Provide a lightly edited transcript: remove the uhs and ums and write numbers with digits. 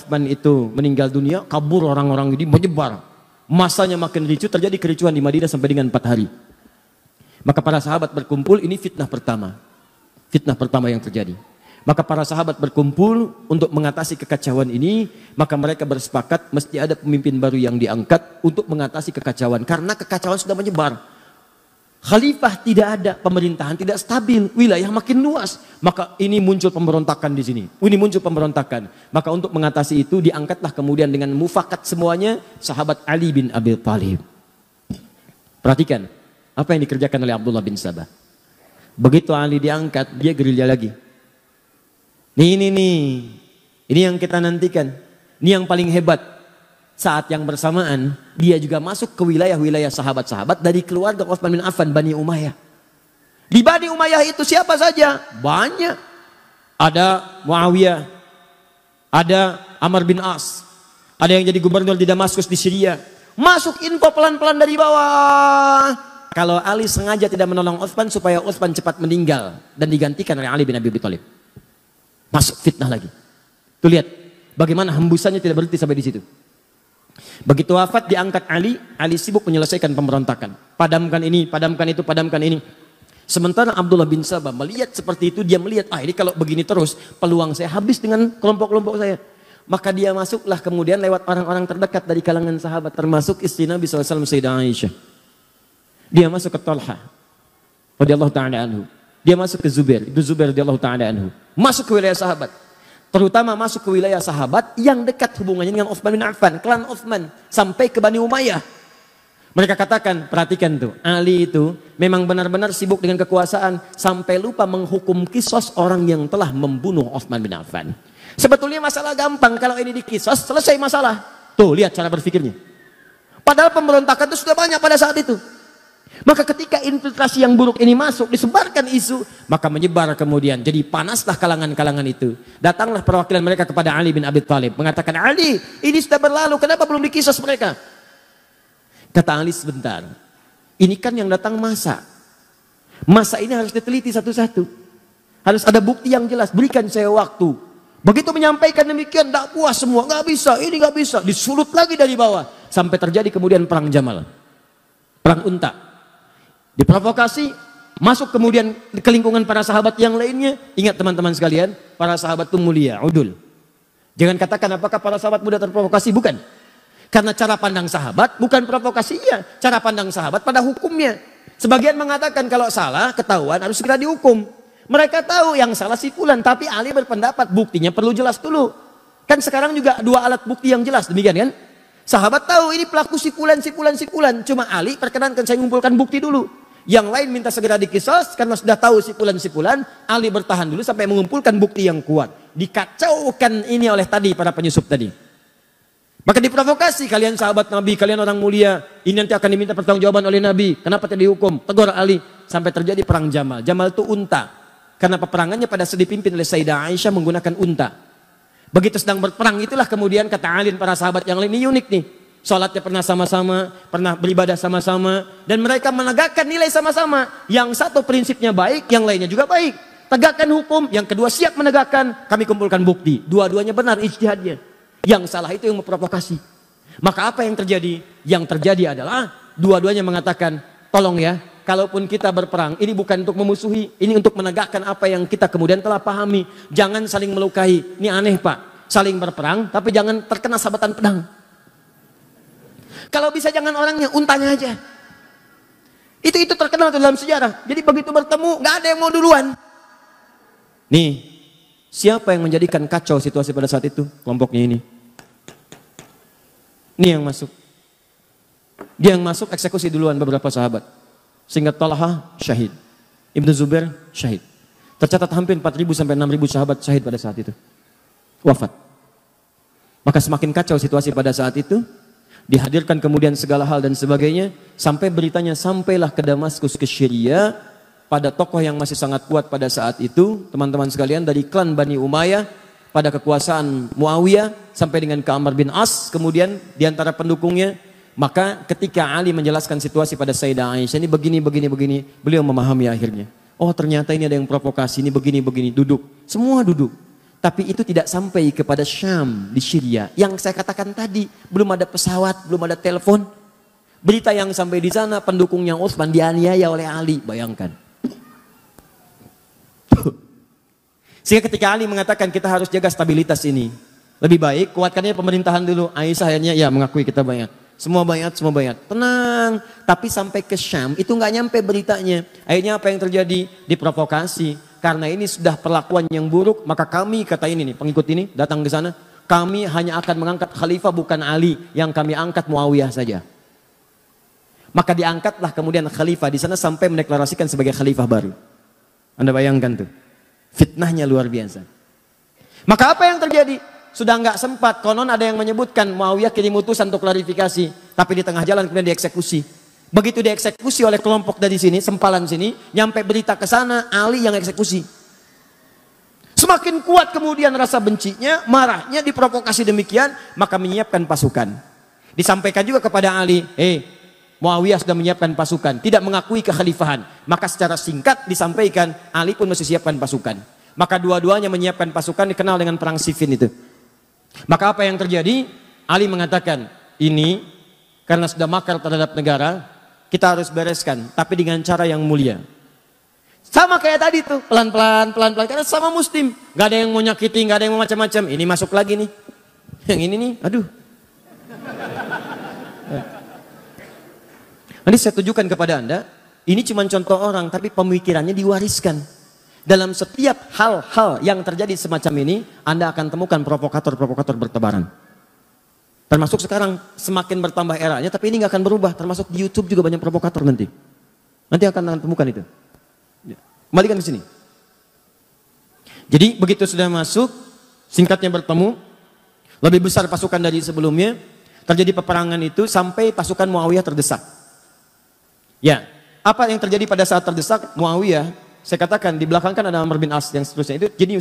Utsman itu meninggal dunia, kabur orang-orang ini, menyebar. Masanya makin ricu, terjadi kericuan di Madinah sampai dengan 4 hari. Maka para sahabat berkumpul, ini fitnah pertama. Fitnah pertama yang terjadi. Maka para sahabat berkumpul untuk mengatasi kekacauan ini, maka mereka bersepakat mesti ada pemimpin baru yang diangkat untuk mengatasi kekacauan. Karena kekacauan sudah menyebar. Khalifah tidak ada, pemerintahan tidak stabil, wilayah makin luas. Maka ini muncul pemberontakan di sini. Ini muncul pemberontakan. Maka untuk mengatasi itu diangkatlah kemudian dengan mufakat semuanya sahabat Ali bin Abi Thalib. Perhatikan apa yang dikerjakan oleh Abdullah bin Sabah. Begitu Ali diangkat, dia gerilya lagi. Ini yang kita nantikan. Ini yang paling hebat. Saat yang bersamaan, dia juga masuk ke wilayah-wilayah sahabat-sahabat dari keluarga Utsman bin Affan, Bani Umayyah. Di Bani Umayyah itu siapa saja? Banyak. Ada Muawiyah, ada Amr bin As, ada yang jadi gubernur di Damaskus di Syria. Masuk info pelan-pelan dari bawah. Kalau Ali sengaja tidak menolong Utsman supaya Utsman cepat meninggal dan digantikan oleh Ali bin Abi Thalib. Masuk fitnah lagi. Tuh lihat bagaimana hembusannya tidak berhenti sampai di situ. Begitu wafat diangkat Ali sibuk menyelesaikan pemberontakan. Padamkan ini, padamkan itu, padamkan ini. Sementara Abdullah bin Sabah melihat seperti itu, dia melihat, ini kalau begini terus, peluang saya habis dengan kelompok-kelompok saya. Maka dia masuklah kemudian lewat orang-orang terdekat dari kalangan sahabat, termasuk istri Nabi SAW, Sayyidah Aisyah. Dia masuk ke Talha, radhiyallahu ta'ala anhu. Dia masuk ke Zubair, itu Zubair radhiyallahu ta'ala anhu. Masuk ke wilayah sahabat. Terutama masuk ke wilayah sahabat yang dekat hubungannya dengan Utsman bin Affan, klan Utsman, sampai ke Bani Umayyah. Mereka katakan, perhatikan tuh, Ali itu memang benar-benar sibuk dengan kekuasaan sampai lupa menghukum kisos orang yang telah membunuh Utsman bin Affan. Sebetulnya masalah gampang, kalau ini dikisos selesai masalah. Tuh lihat cara berpikirnya. Padahal pemberontakan itu sudah banyak pada saat itu. Maka ketika infiltrasi yang buruk ini masuk, disebarkan isu, maka menyebar kemudian. Jadi panaslah kalangan-kalangan itu. Datanglah perwakilan mereka kepada Ali bin Abi Thalib. Mengatakan, Ali, ini sudah berlalu, kenapa belum dikisos mereka? Kata Ali, sebentar. Ini kan yang datang masa. Masa ini harus diteliti satu-satu. Harus ada bukti yang jelas, berikan saya waktu. Begitu menyampaikan demikian, tak puas semua. Gak bisa, ini gak bisa. Disulut lagi dari bawah. Sampai terjadi kemudian perang Jamal. Perang Unta. Diprovokasi, masuk kemudian ke lingkungan para sahabat yang lainnya. Ingat teman-teman sekalian, para sahabat itu mulia, udul. Jangan katakan apakah para sahabat mudah terprovokasi, bukan. Karena cara pandang sahabat bukan provokasi, iya. Cara pandang sahabat pada hukumnya. Sebagian mengatakan kalau salah, ketahuan harus segera dihukum. Mereka tahu yang salah si fulan, tapi Ali berpendapat buktinya perlu jelas dulu. Kan sekarang juga 2 alat bukti yang jelas, demikian kan? Sahabat tahu ini pelaku si fulan. Cuma Ali perkenankan saya mengumpulkan bukti dulu. Yang lain minta segera dikisos karena sudah tahu si fulan. Ali bertahan dulu sampai mengumpulkan bukti yang kuat. Dikacaukan ini oleh tadi para penyusup tadi. Maka diprovokasi, kalian sahabat Nabi, kalian orang mulia, ini nanti akan diminta pertanggungjawaban oleh Nabi. Kenapa tidak dihukum? Tegur Ali. Sampai terjadi perang Jamal. Jamal itu unta. Karena peperangannya pada saat dipimpin oleh Sayyidah Aisyah menggunakan unta. Begitu sedang berperang itulah kemudian kata Ali dan para sahabat yang lain, ini unik nih. Sholatnya pernah sama-sama, pernah beribadah sama-sama, dan mereka menegakkan nilai sama-sama. Yang satu prinsipnya baik, yang lainnya juga baik. Tegakkan hukum, yang kedua siap menegakkan, kami kumpulkan bukti. Dua-duanya benar ijtihadnya. Yang salah itu yang memprovokasi. Maka apa yang terjadi? Yang terjadi adalah dua-duanya mengatakan, tolong ya, kalaupun kita berperang, ini bukan untuk memusuhi, ini untuk menegakkan apa yang kita kemudian telah pahami. Jangan saling melukai. Ini aneh Pak, saling berperang, tapi jangan terkena sabatan pedang. Kalau bisa jangan orangnya, untanya aja. Itu terkenal dalam sejarah. Jadi begitu bertemu, gak ada yang mau duluan. Nih, siapa yang menjadikan kacau situasi pada saat itu? Kelompoknya ini. Ini yang masuk. Dia yang masuk eksekusi duluan beberapa sahabat. Sehingga Talha syahid. Ibnu Zubair syahid. Tercatat hampir 4.000 sampai 6.000 sahabat syahid pada saat itu. Wafat. Maka semakin kacau situasi pada saat itu. Dihadirkan kemudian segala hal dan sebagainya. Sampai beritanya sampailah ke Damaskus, ke Syria. Pada tokoh yang masih sangat kuat pada saat itu. Teman-teman sekalian, dari klan Bani Umayyah. Pada kekuasaan Muawiyah. Sampai dengan ke Amr bin As. Kemudian diantara pendukungnya. Maka ketika Ali menjelaskan situasi pada Sayyidah Aisyah. Ini begini. Beliau memahami akhirnya. Oh ternyata ini ada yang provokasi. Ini begini. Duduk. Semua duduk. Tapi itu tidak sampai kepada Syam di Syria. Yang saya katakan tadi, belum ada pesawat, belum ada telepon. Berita yang sampai di sana, pendukungnya Utsman dianiaya oleh Ali, bayangkan. Sehingga ketika Ali mengatakan kita harus jaga stabilitas ini, lebih baik kuatkannya pemerintahan dulu. Aisyah akhirnya ya mengakui kita bayat. Semua bayat, semua bayat. Tenang. Tapi sampai ke Syam itu nggak nyampe beritanya. Akhirnya apa yang terjadi? Diprovokasi. Karena ini sudah perlakuan yang buruk, maka kami, kata ini nih, pengikut ini datang ke sana, kami hanya akan mengangkat khalifah bukan Ali, yang kami angkat Muawiyah saja. Maka diangkatlah kemudian khalifah di sana sampai mendeklarasikan sebagai khalifah baru. Anda bayangkan tuh. Fitnahnya luar biasa. Maka apa yang terjadi? Sudah nggak sempat, konon ada yang menyebutkan Muawiyah kirim utusan untuk klarifikasi, tapi di tengah jalan kemudian dieksekusi. Begitu dieksekusi oleh kelompok dari sini, sempalan sini, nyampe berita ke sana, Ali yang eksekusi. Semakin kuat kemudian rasa bencinya, marahnya, diprovokasi demikian, maka menyiapkan pasukan. Disampaikan juga kepada Ali, Muawiyah sudah menyiapkan pasukan, tidak mengakui kekhalifahan. Maka secara singkat disampaikan, Ali pun mesti siapkan pasukan. Maka dua-duanya menyiapkan pasukan, dikenal dengan perang Siffin itu. Maka apa yang terjadi? Ali mengatakan, ini karena sudah makar terhadap negara, kita harus bereskan, tapi dengan cara yang mulia. Sama kayak tadi tuh, pelan-pelan, karena sama Muslim. Gak ada yang mau nyakiti, gak ada yang mau macam-macam. Ini masuk lagi nih. Yang ini nih, aduh. Nanti saya tunjukkan kepada Anda, ini cuma contoh orang, tapi pemikirannya diwariskan. Dalam setiap hal-hal yang terjadi semacam ini, Anda akan temukan provokator-provokator bertebaran. Termasuk sekarang semakin bertambah eranya, tapi ini nggak akan berubah. Termasuk di YouTube juga banyak provokator nanti. Nanti akan temukan itu. Kembalikan ke sini. Jadi begitu sudah masuk, singkatnya bertemu, lebih besar pasukan dari sebelumnya, terjadi peperangan itu sampai pasukan Muawiyah terdesak. Ya, apa yang terjadi pada saat terdesak Muawiyah? Saya katakan di belakang kan ada Amr bin As yang seterusnya itu jenius.